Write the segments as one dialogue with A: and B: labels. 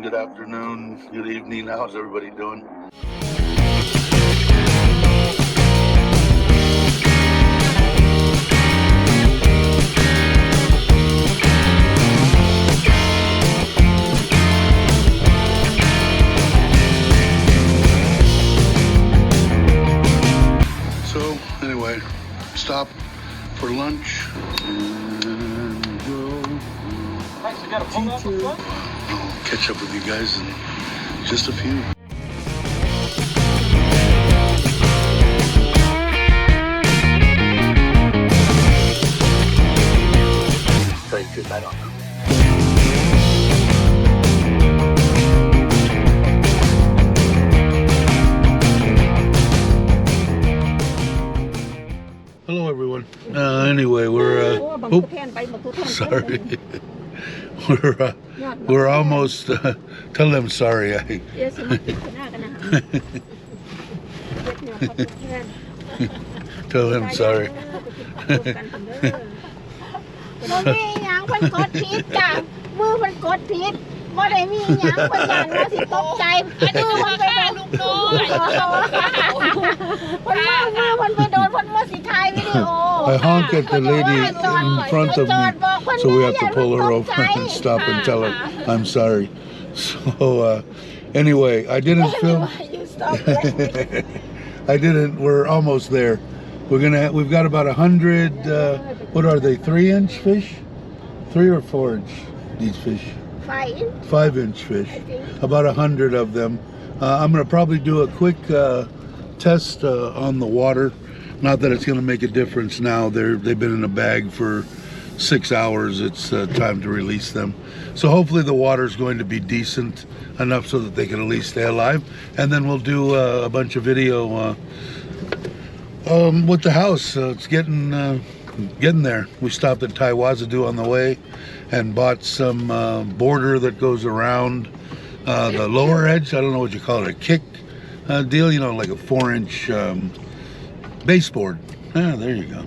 A: good afternoon, good evening. How's everybody doing? So anyway, stop for lunch and go. I'll catch up with you guys in just a few. Tell you the truth, I don't know. Hello everyone. Anyway, we're sorry. We're almost tell them sorry. Tell them sorry.
B: มันมีหยังเพิ่นกดผิดจ้ะมือเพิ่นกดผิดบ่ได้มีหยังเพิ่นย่านว่าสิตกใจมือเพิ่นไปโดนลูกน้อยเพิ่นมือเพิ่นไปโดนเพิ่นมาสิถ่ายวิดีโอ
A: I honked at the lady in front of me, so we have to pull her over and stop and tell her I'm sorry. So anyway, I didn't film. I didn't. We're almost there. We've got about 100. What are they? 3-inch fish? 3 or 4-inch? These fish? 5-inch fish. About 100 of them. I'm gonna probably do a quick test on the water. Not that it's gonna make a difference now. They've been in a bag for 6 hours. It's time to release them. So hopefully the water's going to be decent enough so that they can at least stay alive. And then we'll do a bunch of video with the house. It's getting there. We stopped at Taiwazadu on the way and bought some border that goes around the lower edge. I don't know what you call it, a kick deal, you know, like a 4-inch baseboard. Ah, there you go.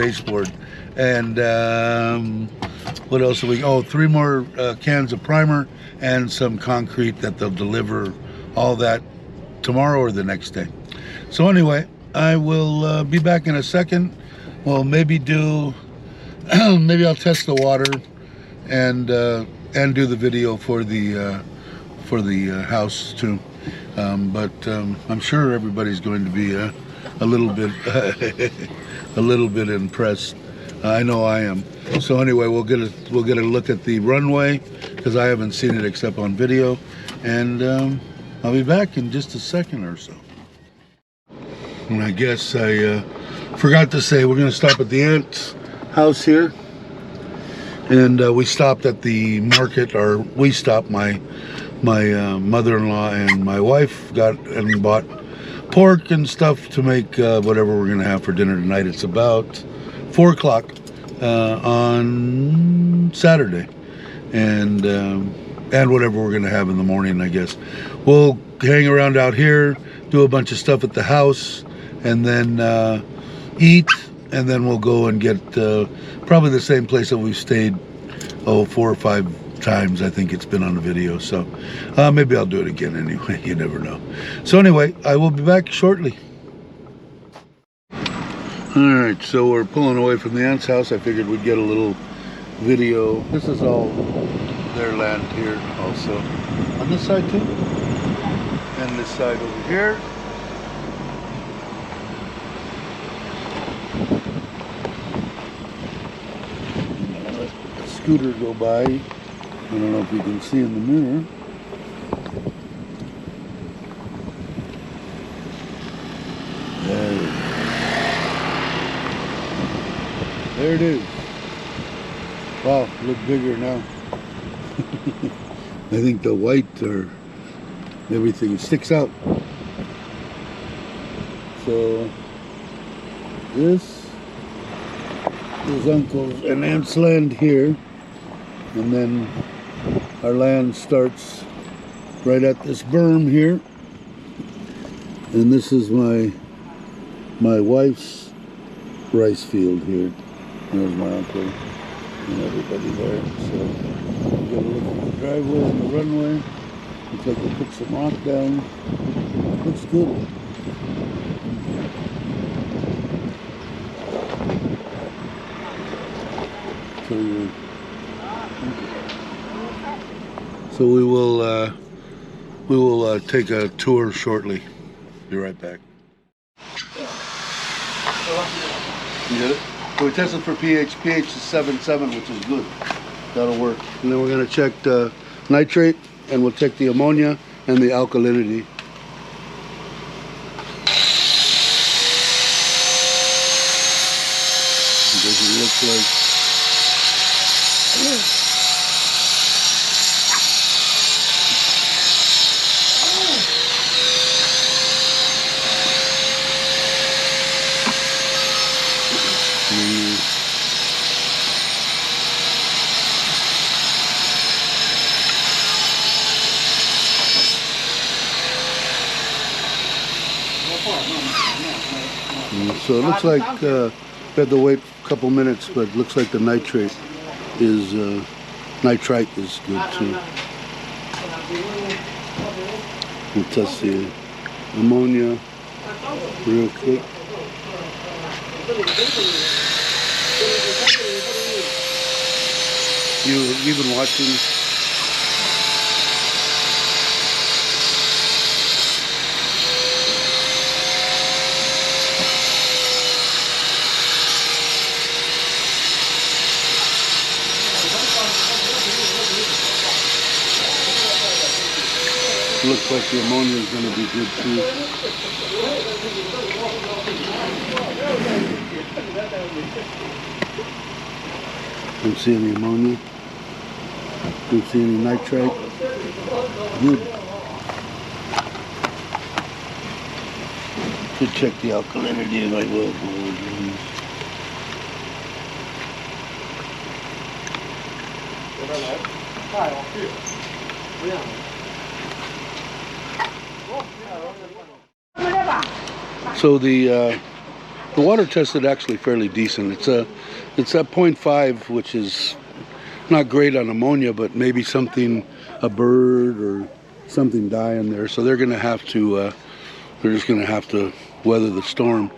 A: Baseboard. And what else do we? Oh, 3 more cans of primer and some concrete that they'll deliver all that tomorrow or the next day. So anyway, I will be back in a second. Well, maybe do maybe I'll test the water and do the video for the house too. But I'm sure everybody's going to be a little bit a little bit impressed. I know I am. So anyway, we'll get a look at the runway because I haven't seen it except on video, and I'll be back in just a second or so. And I guess I forgot to say we're going to stop at the aunt's house here, and we stopped at the market, or we stopped. My mother-in-law and my wife got and bought pork and stuff to make whatever we're going to have for dinner tonight. It's about 4 o'clock on Saturday, and whatever we're going to have in the morning, I guess. We'll hang around out here, do a bunch of stuff at the house, and then eat, and then we'll go and get probably the same place that we've stayed 4 or 5 times. I think it's been on the video, so maybe I'll do it again anyway. You never know. So anyway, I will be back shortly. Alright, so we're pulling away from the aunt's house. I figured we'd get a little video. This is all their land here also. On this side too? And this side over here. A scooter go by. I don't know if you can see in the mirror. There it is. Wow, look bigger now. I think the white or everything sticks out. So this is Uncle's and Aunt's land here, and then our land starts right at this berm here, and this is my wife's rice field here. There's my uncle and everybody there. So Got a look at the driveway and the runway. Looks like they put some rock down. Looks good. So we will take a tour shortly. Be right back. You get it? So we tested for pH. pH is 7.7, which is good. That'll work. And then we're going to check the nitrate, and we'll check the ammonia and the alkalinity. It doesn't look like... So it looks like we had to wait a couple minutes, but it looks like the nitrate is nitrite is good too. We'll test the ammonia real quick. You've been watching. Looks like the ammonia is going to be good too. Don't see any ammonia. Don't see any nitrite. Good. Should check the alkalinity if I will. So the water tested actually fairly decent. It's at 0.5, which is not great on ammonia, but maybe something, a bird or something dying there. So they're gonna have to they're just gonna have to weather the storm.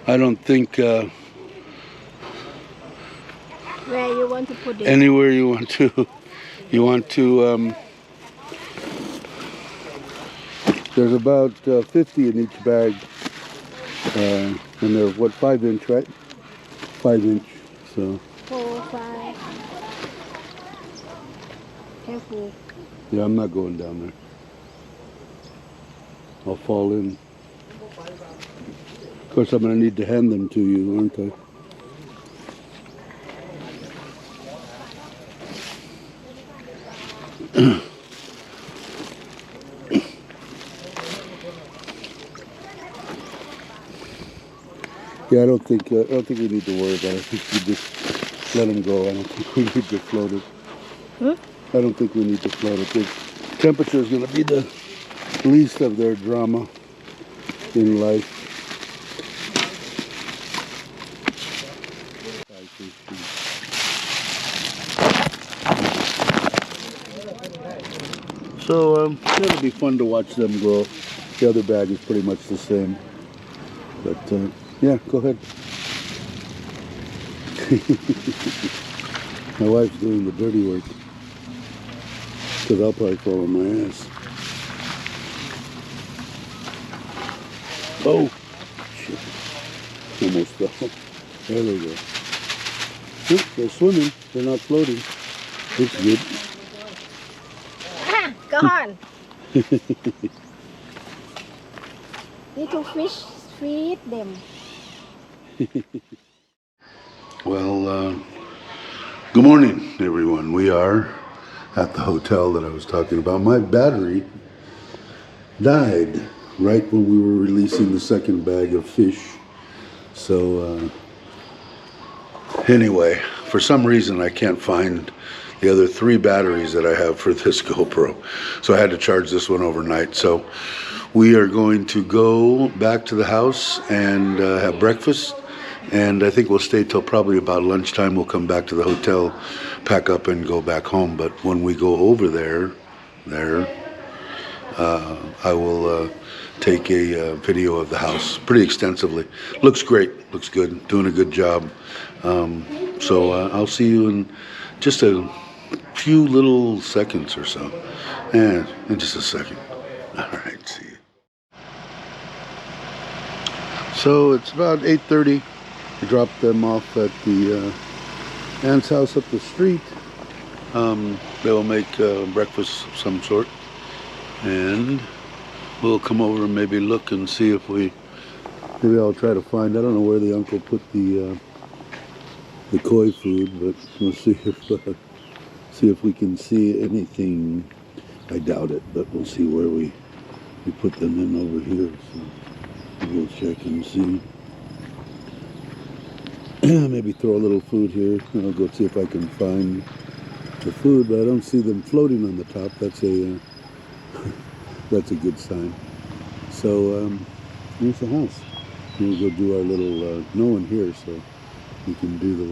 A: I don't think
B: Where you want to put it?
A: Anywhere you want to. You want to. There's about 50 in each bag. And they're what, 5-inch, right? 5-inch, so.
B: 4, 5. Careful.
A: Yeah, I'm not going down there. I'll fall in. Of course, I'm going to need to hand them to you, aren't I? Yeah, I don't think we need to worry about it. I think we just let them go. I don't think we need to float it.
B: Huh?
A: I don't think we need to float it. The temperature is going to be the least of their drama in life. So it'll be fun to watch them grow. The other bag is pretty much the same. But yeah, go ahead. My wife's doing the dirty work. Because I'll probably fall on my ass. Oh, shit. Almost fell. There they go. Oh, they're swimming. They're not floating. It's good.
B: Ah, gone. Need to feed them.
A: Well, good morning, everyone. We are at the hotel that I was talking about. My battery died right when we were releasing the second bag of fish. So, anyway, for some reason I can't find the other 3 batteries that I have for this GoPro. So I had to charge this one overnight. So we are going to go back to the house and have breakfast And I think we'll stay till probably about lunchtime. We'll come back to the hotel, pack up, and go back home. But when we go over there, I will take a video of the house pretty extensively. Looks great. Looks good. Doing a good job. So I'll see you in just a few little seconds or so. And in just a second. All right, see you. So it's about 8:30. We dropped them off at the aunt's house up the street. They'll make breakfast of some sort. And we'll come over and maybe look and see if maybe I'll try to find, I don't know where the uncle put the koi food, but we'll see if we can see anything. I doubt it, but we'll see where we put them in over here. So we'll check and see. Maybe throw a little food here. I'll go see if I can find the food, but I don't see them floating on the top. That's a that's a good sign. So here's the house. We'll go do our little. No one here, so we can do the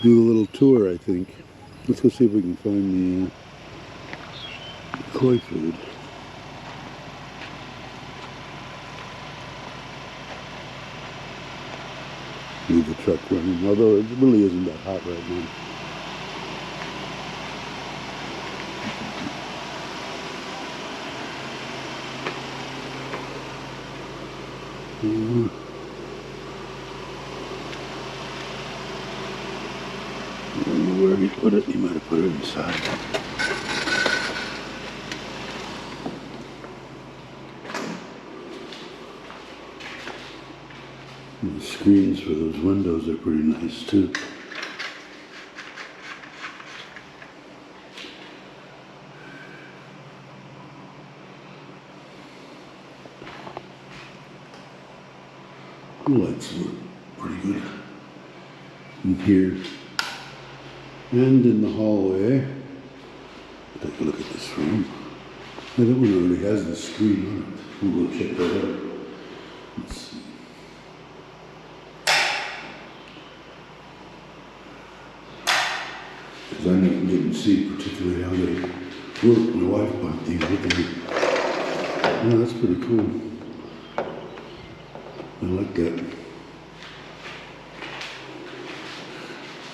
A: little tour. I think. Let's go see if we can find the koi food. Leave the truck running, although it really isn't that hot right now. I don't know where he put it. He might have put it inside. And the screens for those windows are pretty nice too. The lights look pretty good in here and in the hallway. Take a look at this room. Now, that one already has the screen on it. We'll go check that out. Let's see. Because I didn't see particularly how they work. My wife bought these with me. Yeah, that's pretty cool. I like that.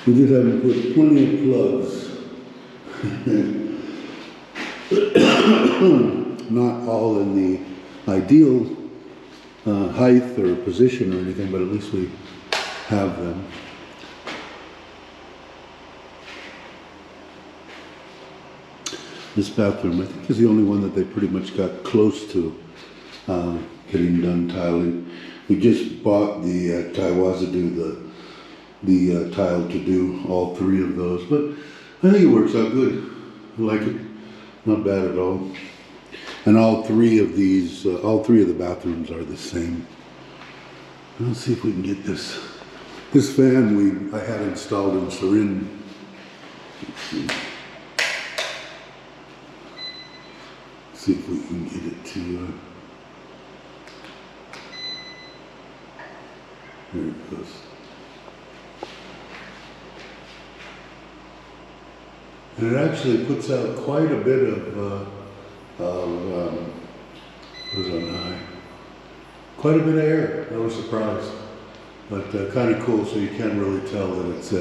A: We did have to put plenty of plugs. Not all in the ideal height or position or anything, but at least we have them. This bathroom, I think, is the only one that they pretty much got close to getting done tiling. We just bought the Taiwan to do the tile to do all three of those, but I think it works out good. I like it, not bad at all. And all three of these, all three of the bathrooms are the same. Let's see if we can get this fan I had installed in Surin. Let's see if we can get it to. There it goes. And it actually puts out quite a bit of what's on high? Quite a bit of air. I was surprised, but kind of cool. So you can really tell that it's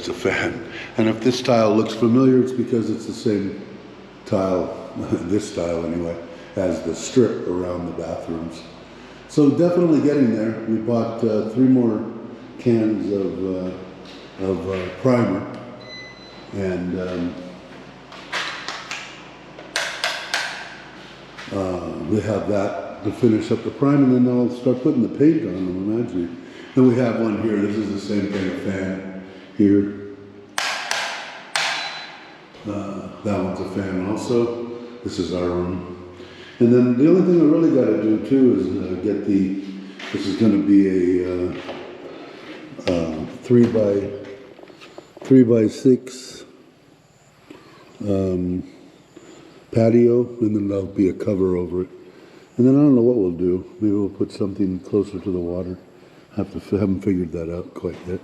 A: a fan. And if this tile looks familiar, it's because it's the same tile, this style anyway, as the strip around the bathrooms. So definitely getting there. We bought 3 more cans of primer, and we have that to finish up the primer, and then I'll start putting the paint on, I'm imagining. Then we have one here. This is the same thing, a fan here. That one's a fan also. This is our room. And then the only thing I really got to do too is get this is going to be a 3x6 patio, and then there'll be a cover over it. And then I don't know what we'll do. Maybe we'll put something closer to the water. Haven't figured that out quite yet.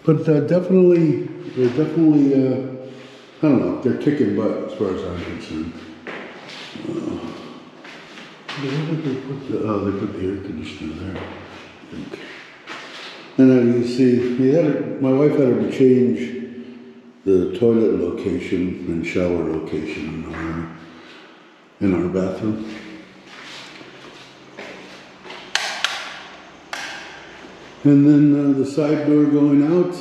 A: But definitely, they're definitely, I don't know, they're kicking butt as far as I'm concerned. Where did they put they put the air conditioner there, I think. And then you see, my wife had to change the toilet location and shower location in our bathroom. And then the side door going out.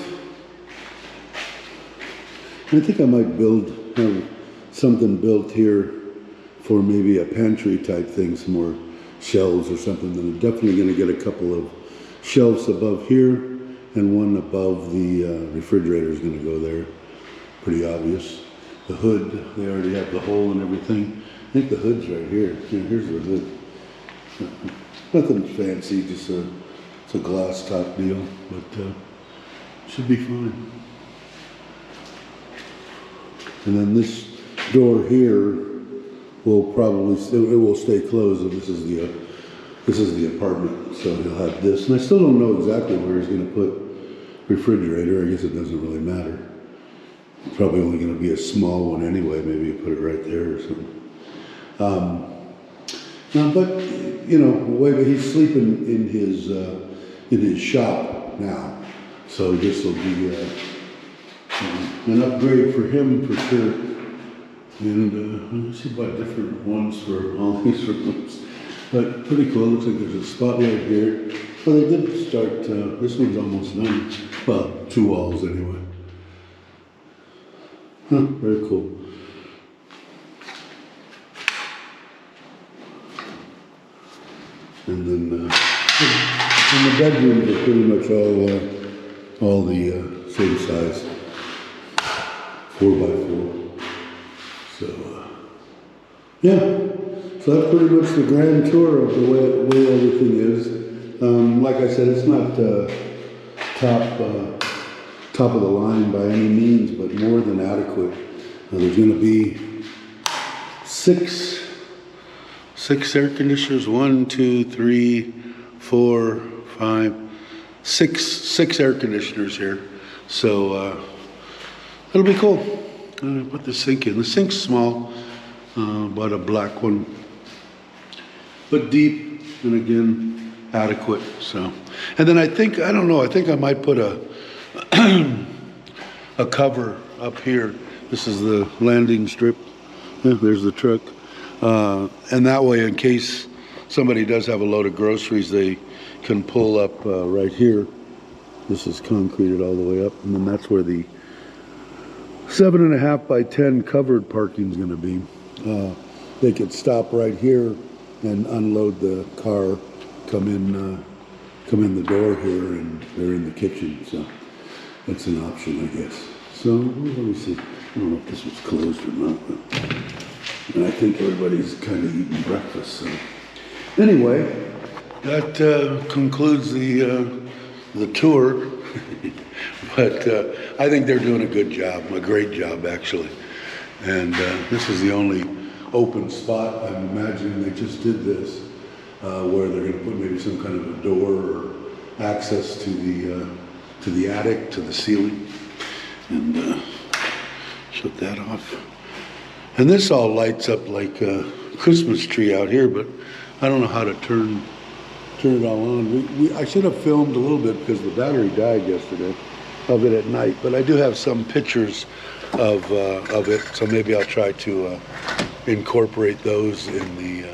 A: I think I might have something built here for maybe a pantry type thing, some more shelves or something. Then I'm definitely going to get a couple of shelves above here, and one above the refrigerator is going to go there. Pretty obvious. The hood, they already have the hole and everything. I think the hood's right here. Yeah, here's the hood. Nothing fancy, just it's a glass top deal, but should be fine. And then this door here will it will stay closed. And this is the apartment, so he'll have this. And I still don't know exactly where he's going to put refrigerator. I guess it doesn't really matter. It's probably only going to be a small one anyway. Maybe you put it right there or something. But you know, he's sleeping in his shop now, so this will be an upgrade for him for sure. And let's see about different ones for all these rooms. But pretty cool. Looks like there's a spotlight here. Well, they did start. This one's almost done. Well, 2 walls anyway. Huh, very cool. And then and the bedrooms are pretty much all the same size, 4x4. So yeah, so that's pretty much the grand tour of the way everything is. Like I said, it's not top of the line by any means, but more than adequate. There's going to be six air conditioners. 1, 2, 3, 4, 5, 6 air conditioners here. So it'll be cool. Put the sink in. The sink's small, but a black one, but deep, and again adequate. So, and then I think I might put a cover up here. This is the landing strip. Yeah, there's the truck. And that way, in case somebody does have a load of groceries, they can pull up right here. This is concreted all the way up, and then that's where the 7.5 by 10 covered parking is going to be. They could stop right here and unload the car, come in the door here, and they're in the kitchen. So that's an option, I guess. So let me see. I don't know if this was closed or not, but, and I think everybody's kind of eating breakfast. So anyway, that concludes the tour. But I think they're doing a good job, a great job actually. And this is the only open spot. I'm imagining they just did this where they're going to put maybe some kind of a door or access to the attic, to the ceiling, and shut that off. And this all lights up like a Christmas tree out here, but I don't know how to turn it all on. I should have filmed a little bit because the battery died yesterday of it at night, but I do have some pictures of it, so maybe I'll try to incorporate those in the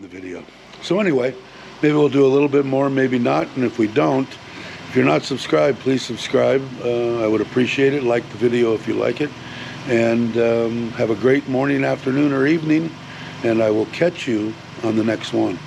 A: video. So anyway, maybe we'll do a little bit more, maybe not, and if we don't, if you're not subscribed, please subscribe. I would appreciate it. Like the video if you like it. And have a great morning, afternoon, or evening, and I will catch you on the next one.